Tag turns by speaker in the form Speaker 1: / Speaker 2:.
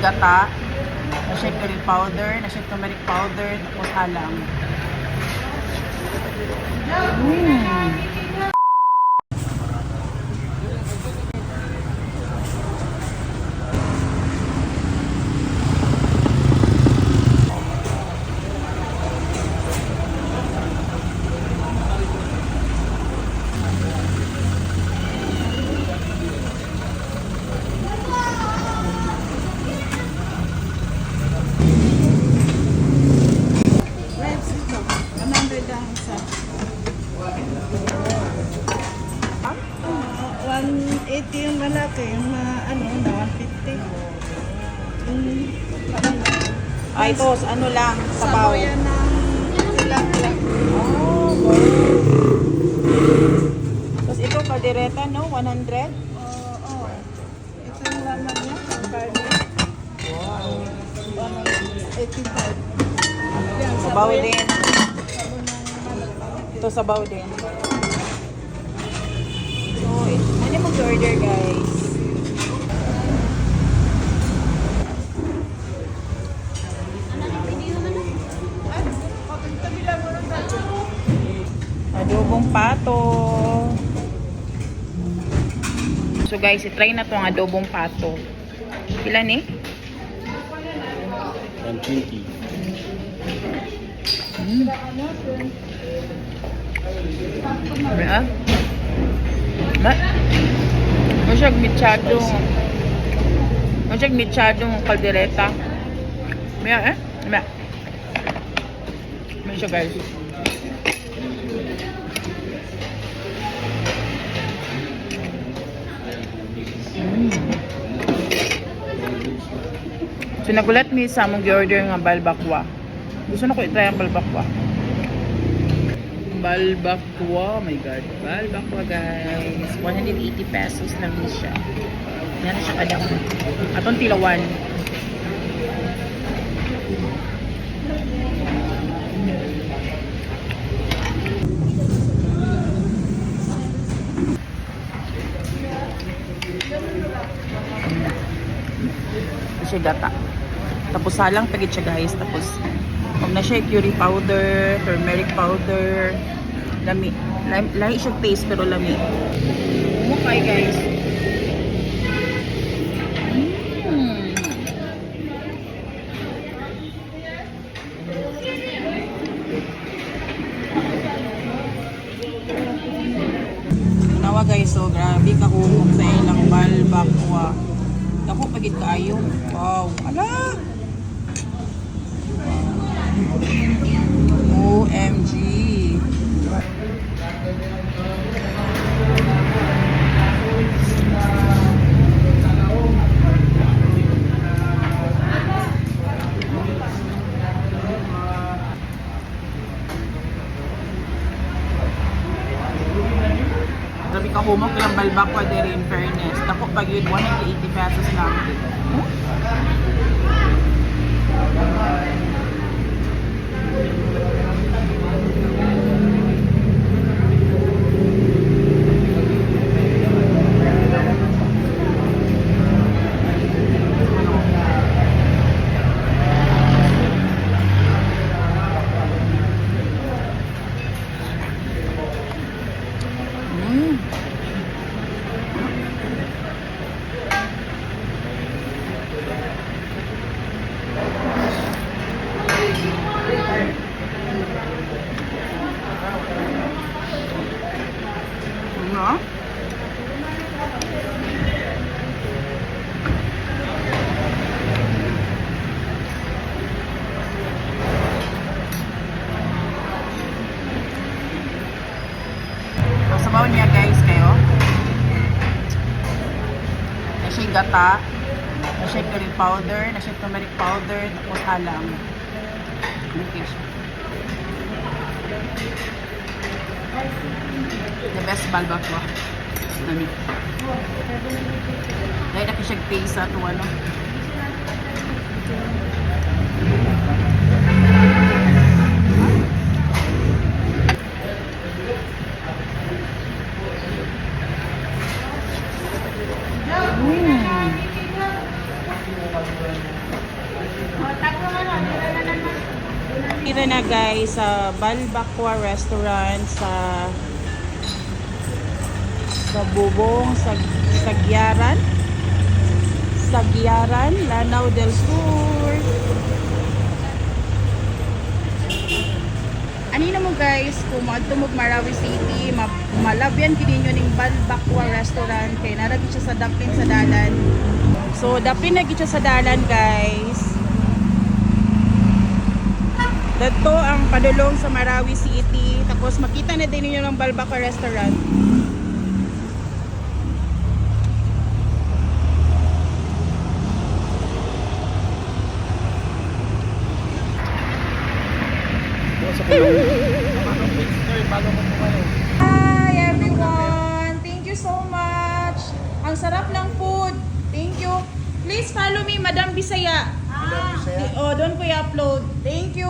Speaker 1: siyang gata, na siyang curry powder, na siyang turmeric powder, tapos halang.
Speaker 2: Rice ito. 100 ang isa. 180 yung malaki. Yung mga ano na 150.
Speaker 1: Ito, ano lang,
Speaker 2: Sabaw yan ng tilapia.
Speaker 1: Tapos ito, kaldereta, no? 100?
Speaker 2: Oo. Ito yung laman niya. Ang karne. Wow. 185. Yan,
Speaker 1: Sabaw
Speaker 2: yan.
Speaker 1: din.
Speaker 2: Sabaw ng manok.
Speaker 1: Ito, sabaw din. So, ano yung mag-order, guys? Adobong pato. So guys, itry na to ang adobong pato. Ilan eh?
Speaker 3: 120.
Speaker 1: Ah? Ba? Masyag mitsadong kaldereta. Maya eh? Maya. Maya siya guys. So nagulat mi sa mong gi-order nga balbakwa. Gusto na ko i-try ang balbakwa. Balbakwa, oh my god. Balbakwa guys. 180 pesos lang ni siya. Yan na siya kadang. Atong tilawan. Kasi gata. Tapos salang pagit siya guys. Tapos huwag na siya curry powder, turmeric powder, lami. Lahi siya paste pero lami. Umukay guys. Nawa guys, so grabe kahugog sa ilang balbakwa. Ako pagit kaayo. Wow. Ala! OMG. Grabe ka humok yung balbakwa dere in fairness. Dako pag yun 180 pesos lang. Ano? Sabaw niya guys kayo. Na siya gata, na siya curry powder, na siya turmeric powder, tapos halang. Okay siya. The best balbakwa. Nami. Dahil na siya taste sa ito ano. Mm. dito na guys sa Balbacqua Restaurant sa Bubong, Sagyaran, Lanao del Sur. Anina mo guys, kung maadtumog Marawi City, malabyan kini nyo ning Balbacqua Restaurant kay naragi siya sa Daplin sa dalan. So Daplin na siya sa dalan guys. Dito ang padulong sa Marawi City. Tapos makita na din niyo ng Balbacqua Restaurant. Hi everyone! Thank you so much! Ang sarap ng food! Thank you! Please follow me, Madam Bisaya. Oh, doon ko i-upload. Thank you!